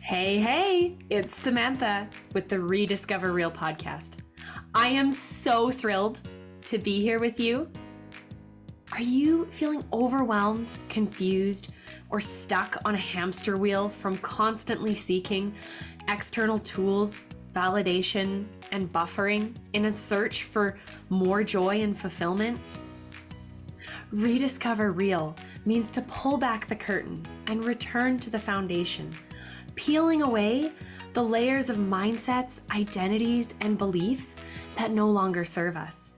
Hey, it's Samantha with the Rediscover Real podcast. I am so thrilled to be here with you. Are you feeling overwhelmed, confused, or stuck on a hamster wheel from constantly seeking external tools, validation, and buffering in a search for more joy and fulfillment? Rediscover Real means to pull back the curtain and return to the foundation, peeling away the layers of mindsets, identities, and beliefs that no longer serve us.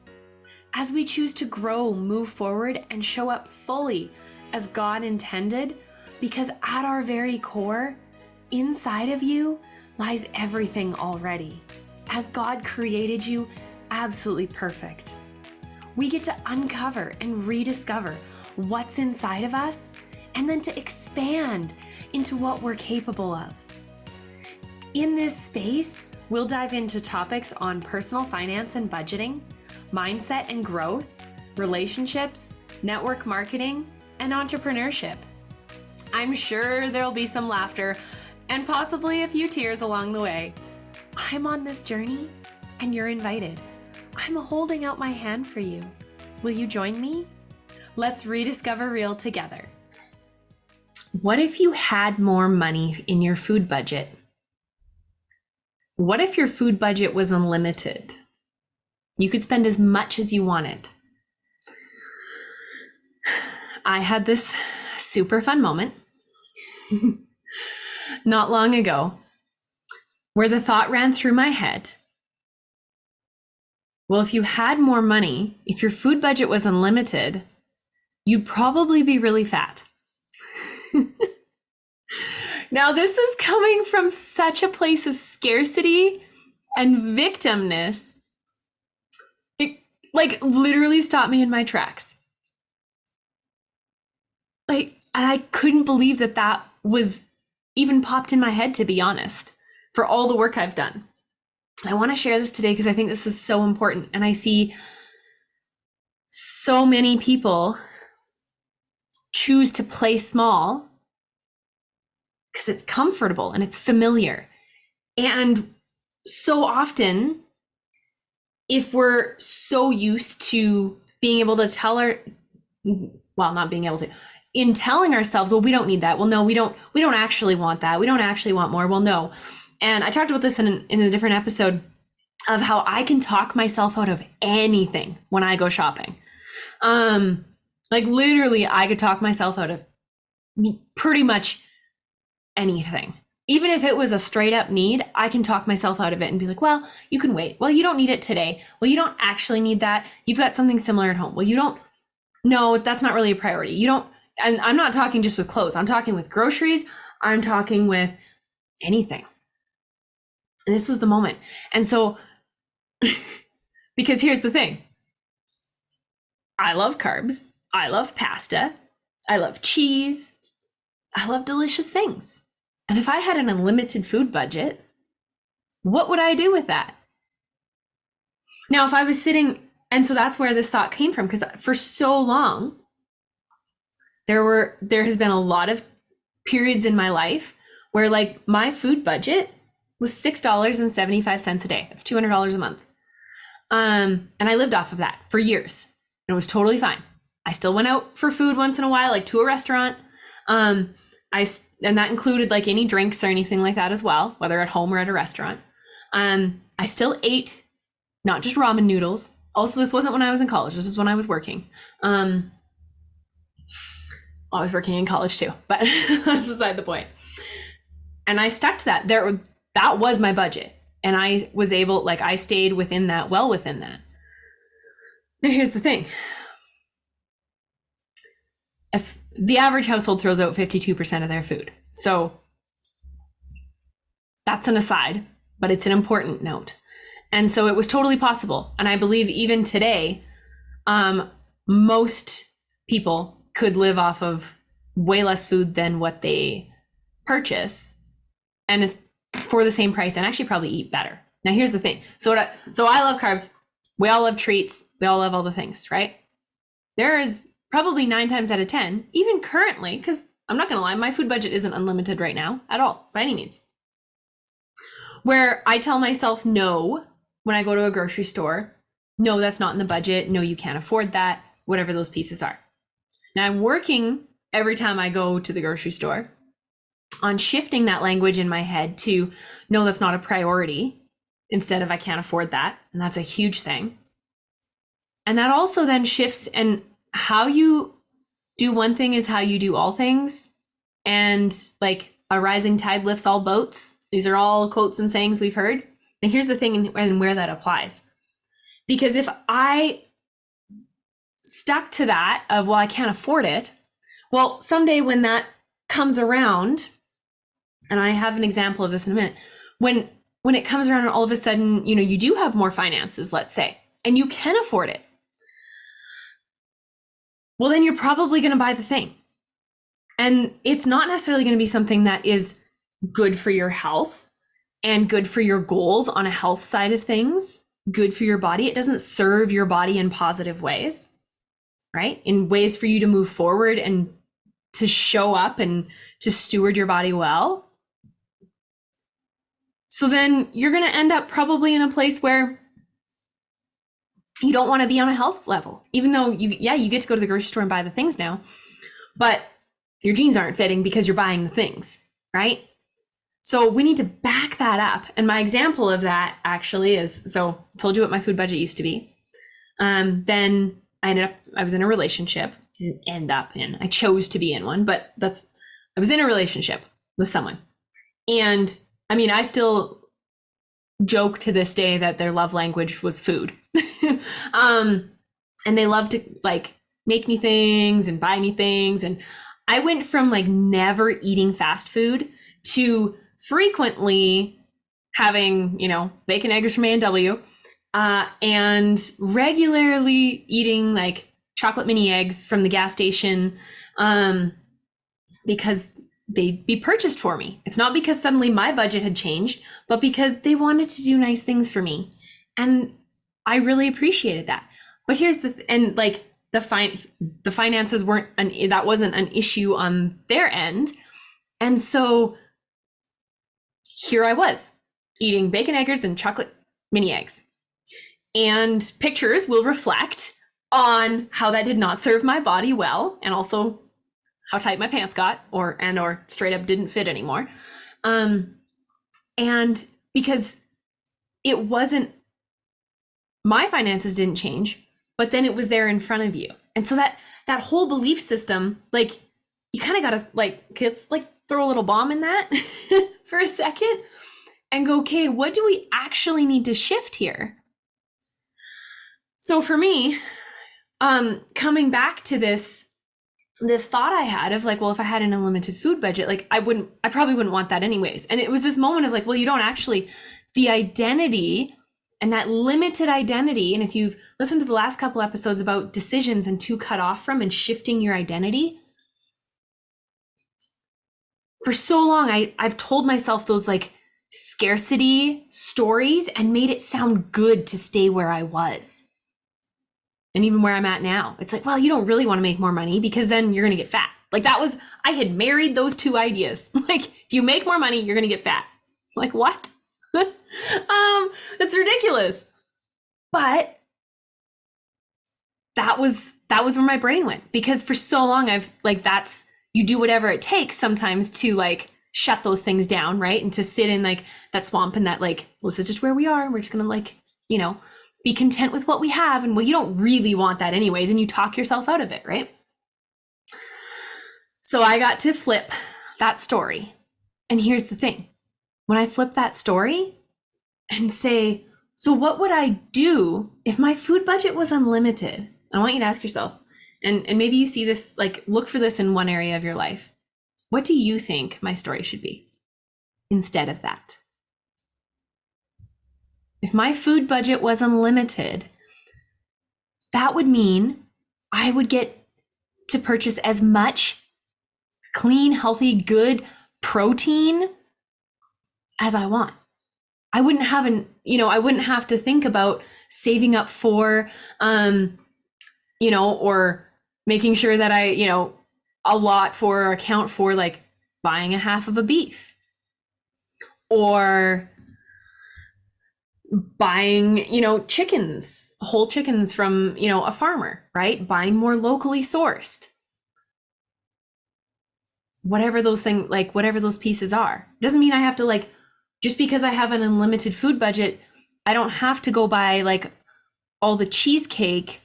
As we choose to grow, move forward, and show up fully as God intended, because at our very core, inside of you, lies everything already, as God created you absolutely perfect. We get to uncover and rediscover what's inside of us, and then to expand into what we're capable of. In this space, we'll dive into topics on personal finance and budgeting, mindset and growth, relationships, network marketing, and entrepreneurship. I'm sure there'll be some laughter and possibly a few tears along the way. I'm on this journey and you're invited. I'm holding out my hand for you. Will you join me? Let's rediscover real together. What if you had more money in your food budget? What if your food budget was unlimited? You could spend as much as you wanted. I had this super fun moment not long ago where the thought ran through my head, well, if you had more money, if your food budget was unlimited, you'd probably be really fat. Now, this is coming from such a place of scarcity and victimness. It literally stopped me in my tracks. And I couldn't believe that was even popped in my head, to be honest, for all the work I've done. I want to share this today because I think this is so important. And I see so many people choose to play small because it's comfortable and it's familiar. And so often, if we're so used to being able to in telling ourselves, well, we don't need that. Well, no, we don't actually want that. We don't actually want more. Well, no. And I talked about this in a different episode of how I can talk myself out of anything when I go shopping. Literally, I could talk myself out of pretty much anything. Even if it was a straight up need, I can talk myself out of it and be like, well, you can wait. Well, you don't need it today. Well, you don't actually need that. You've got something similar at home. Well, no, that's not really a priority. And I'm not talking just with clothes. I'm talking with groceries. I'm talking with anything. And this was the moment. And so, because here's the thing. I love carbs. I love pasta. I love cheese. I love delicious things. And if I had an unlimited food budget, what would I do with that? Now, if I was sitting, and so that's where this thought came from, because for so long, there has been a lot of periods in my life where my food budget was $6.75 a day. That's $200 a month. And I lived off of that for years. And it was totally fine. I still went out for food once in a while, to a restaurant. And that included any drinks or anything like that as well, whether at home or at a restaurant. I still ate not just ramen noodles. Also, this wasn't when I was in college. This was when I was working. I was working in college too, but that's beside the point. And I stuck to that. That was my budget. And I was able, I stayed within that, well within that. Now, here's the thing. As the average household throws out 52% of their food. So that's an aside, but it's an important note. And so it was totally possible. And I believe even today, most people could live off of way less food than what they purchase, and is for the same price, and actually probably eat better. Now, here's the thing. So I love carbs. We all love treats. We all love all the things, right? There is probably 9 times out of 10, even currently, because I'm not going to lie, my food budget isn't unlimited right now at all, by any means. where I tell myself no when I go to a grocery store. No, that's not in the budget. No, you can't afford that, whatever those pieces are. Now I'm working every time I go to the grocery store on shifting that language in my head to no, that's not a priority, instead of I can't afford that. And that's a huge thing. And that also then shifts, and how you do one thing is how you do all things. And like a rising tide lifts all boats. These are all quotes and sayings we've heard. And here's the thing and where that applies. Because if I stuck to that of, well, I can't afford it, well, someday when that comes around, and I have an example of this in a minute, when it comes around and all of a sudden, you do have more finances, let's say, and you can afford it, well, then you're probably going to buy the thing. And it's not necessarily going to be something that is good for your health and good for your goals on a health side of things, good for your body. It doesn't serve your body in positive ways, right? In ways for you to move forward and to show up and to steward your body well. So then you're going to end up probably in a place where you don't want to be on a health level, even though you get to go to the grocery store and buy the things now, but your jeans aren't fitting because you're buying the things, right? So we need to back that up. And my example of that actually is, so I told you what my food budget used to be. Then I was in a relationship. I chose to be in one, but I was in a relationship with someone. And I mean, I still joke to this day that their love language was food. And they love to like make me things and buy me things. And I went from like never eating fast food to frequently having, bacon, eggs from A&W, and regularly eating like chocolate mini eggs from the gas station, because they'd be purchased for me. It's not because suddenly my budget had changed, but because they wanted to do nice things for me. And I really appreciated that. But here's the finances that wasn't an issue on their end. And so here I was eating bacon, eggs, and chocolate mini eggs. And pictures will reflect on how that did not serve my body well, and also how tight my pants got, or straight up didn't fit anymore. And because it wasn't, my finances didn't change, but then it was there in front of you. And so that whole belief system, like, you kind of got to let's throw a little bomb in that for a second and go, okay, what do we actually need to shift here? So for me, coming back to this thought I had of like, well, if I had an unlimited food budget, like I probably wouldn't want that anyways. And it was this moment of like, well, you don't actually, the identity and that limited identity. And if you've listened to the last couple episodes about decisions and to cut off from and shifting your identity, for so long, I've told myself those like scarcity stories and made it sound good to stay where I was. And even where I'm at now, it's like, well, you don't really want to make more money because then you're going to get fat. Like I had married those two ideas. Like, if you make more money, you're going to get fat. Like, what? That's ridiculous. But that was where my brain went, because for so long I've like, you do whatever it takes sometimes to like shut those things down, right? And to sit in like that swamp and that like, well, this is just where we are. And we're just going to like, be content with what we have. And well, you don't really want that anyways. And you talk yourself out of it, right? So I got to flip that story. And here's the thing. When I flip that story and say, so what would I do if my food budget was unlimited? I want you to ask yourself, and maybe you see this, like, look for this in one area of your life. What do you think my story should be instead of that? If my food budget was unlimited, that would mean I would get to purchase as much clean, healthy, good protein as I want. I wouldn't have to think about saving up for, or making sure that I, allot for or account for like buying a half of a beef, or buying, chickens, whole chickens from, a farmer, right? Buying more locally sourced. Whatever those things, like whatever those pieces are. Doesn't mean I have to just because I have an unlimited food budget, I don't have to go buy all the cheesecake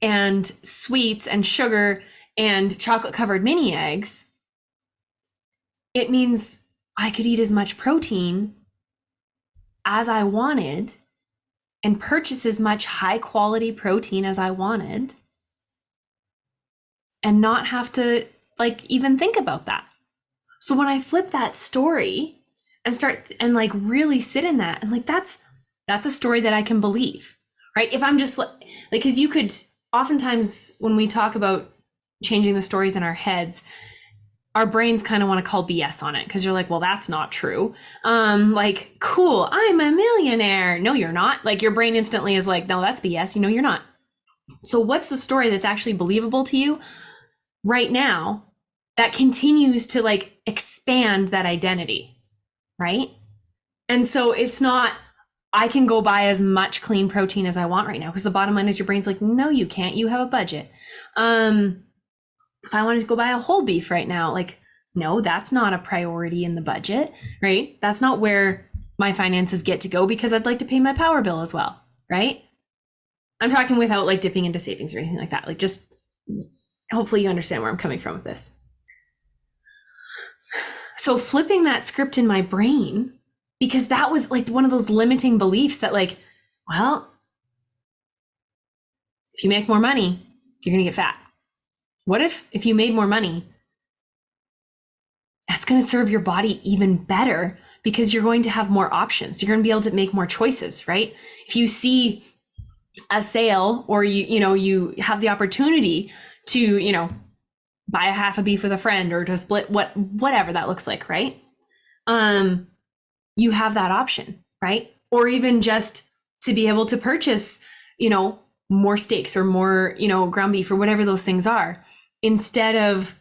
and sweets and sugar and chocolate covered mini eggs. It means I could eat as much protein as I wanted and purchase as much high quality protein as I wanted and not have to even think about that. So when I flip that story and start and really sit in that, and that's a story that I can believe, right? If I'm just because you could oftentimes when we talk about changing the stories in our heads, our brains kind of want to call BS on it because you're like, well, that's not true. Cool, I'm a millionaire. No, you're not. Your brain instantly is like, no, that's BS. You're not. So what's the story that's actually believable to you right now that continues to expand that identity, right? And so it's not, I can go buy as much clean protein as I want right now, because the bottom line is your brain's like, no, you can't. You have a budget. If I wanted to go buy a whole beef right now, no, that's not a priority in the budget, right? That's not where my finances get to go because I'd like to pay my power bill as well, right? I'm talking without dipping into savings or anything like that. Just hopefully you understand where I'm coming from with this. So flipping that script in my brain, because that was one of those limiting beliefs that well, if you make more money, you're going to get fat. What if you made more money, that's going to serve your body even better because you're going to have more options. You're going to be able to make more choices, right? If you see a sale or you have the opportunity to, buy a half a beef with a friend or to split whatever that looks like, right? You have that option, right? Or even just to be able to purchase, more steaks or more, ground beef or whatever those things are, instead of,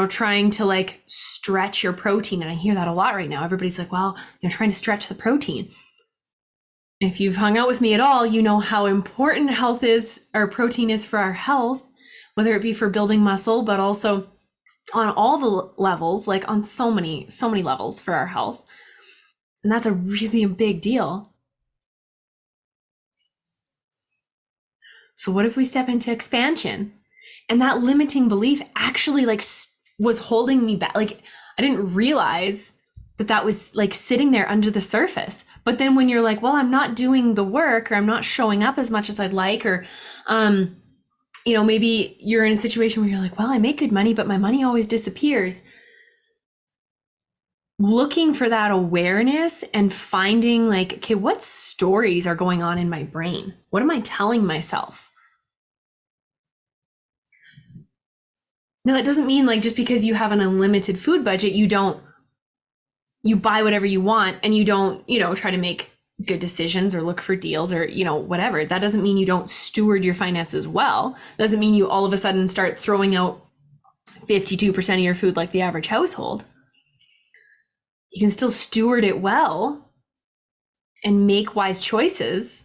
trying to stretch your protein. And I hear that a lot right now. Everybody's like, well, trying to stretch the protein. If you've hung out with me at all, you know how important health is, or protein is for our health, whether it be for building muscle, but also on all the levels, on so many levels for our health. And that's a really big deal. So what if we step into expansion? And that limiting belief actually was holding me back. I didn't realize that was sitting there under the surface. But then when you're well, I'm not doing the work, or I'm not showing up as much as I'd like, or, maybe you're in a situation where you're well, I make good money, but my money always disappears. Looking for that awareness and finding okay, what stories are going on in my brain? What am I telling myself? Now, that doesn't mean just because you have an unlimited food budget, you buy whatever you want and you don't, try to make good decisions or look for deals or, whatever. That doesn't mean you don't steward your finances well. That doesn't mean you all of a sudden start throwing out 52% of your food like the average household. You can still steward it well and make wise choices,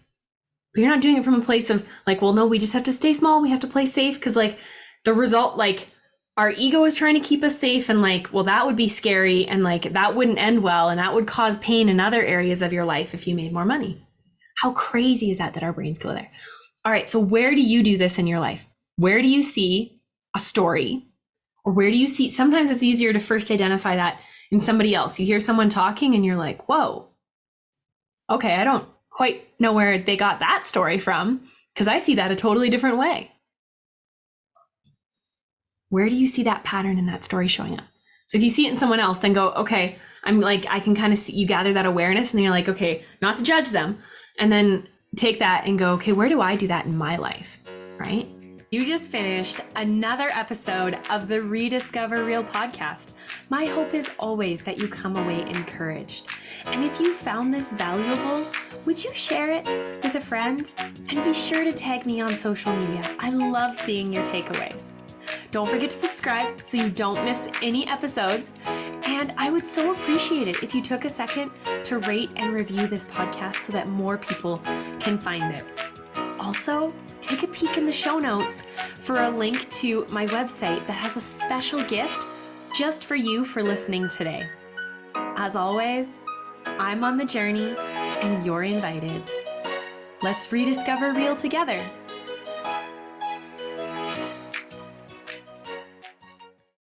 but you're not doing it from a place of well, no, we just have to stay small. We have to play safe. Cause the result, our ego is trying to keep us safe and well, that would be scary. And that wouldn't end well. And that would cause pain in other areas of your life if you made more money. How crazy is that our brains go there? All right. So where do you do this in your life? Where do you see a story, or where do you see, sometimes it's easier to first identify that in somebody else. You hear someone talking and you're like, whoa, okay, I don't quite know where they got that story from, because I see that a totally different way. Where do you see that pattern in that story showing up? So if you see it in someone else, then go, okay, I can kind of see, you gather that awareness, and then you're okay, not to judge them. And then take that and go, okay, where do I do that in my life, right? You just finished another episode of the Rediscover Real podcast. My hope is always that you come away encouraged. And if you found this valuable, would you share it with a friend? And be sure to tag me on social media. I love seeing your takeaways. Don't forget to subscribe so you don't miss any episodes. And And I would so appreciate it if you took a second to rate and review this podcast so that more people can find it. Also, take a peek in the show notes for a link to my website that has a special gift just for you for listening today. As always, I'm on the journey and you're invited. Let's rediscover real together.